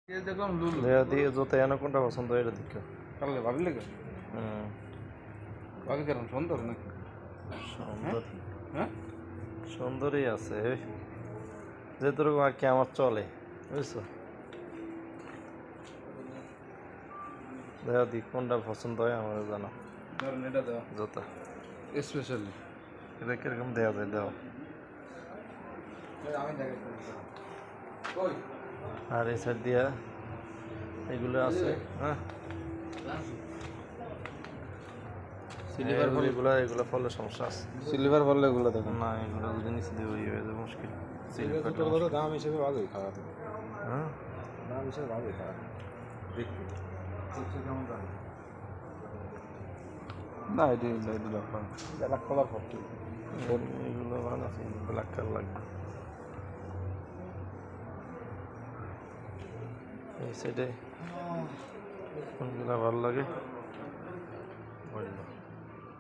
ये देखो हम लूलू দেয়া দিয়ে জোতে এনে কোনটা পছন্দ হয় এটা দেখো কালে ভালো লাগে হুম বাকি কেমন সুন্দর নাকি সুন্দর হ্যাঁ সুন্দরই আছে যেটুকু আর কি আমার চলে বুঝছো দেয়া দি কোনটা পছন্দ হয় আমার জানো ধরুন এটা দাও জোতা স্পেশালি এটা কিরকম দেওয়া যায় দাও আমি দেখে কই আর এই সাইড দিয়া এগুলো আছে হ্যাঁ সিলভার ফল এগুলো ফলে সমস্যা আছে সিলভার ফল এগুলো দেখো না এগুলো যদি নিচে দিয়ে হয়ে যাবে মুশকিল সিলভার তো দাম হিসেবে ভালোই খারাপ হ্যাঁ দাম হিসেবে ভালোই খারাপ দেখি কেমন দাম না এটি দেখো ব্ল্যাক কালার ফটো এগুলো ভালো আছে ব্ল্যাক কালার লাগবে এই সাইডে কোনগুলো ভালো লাগে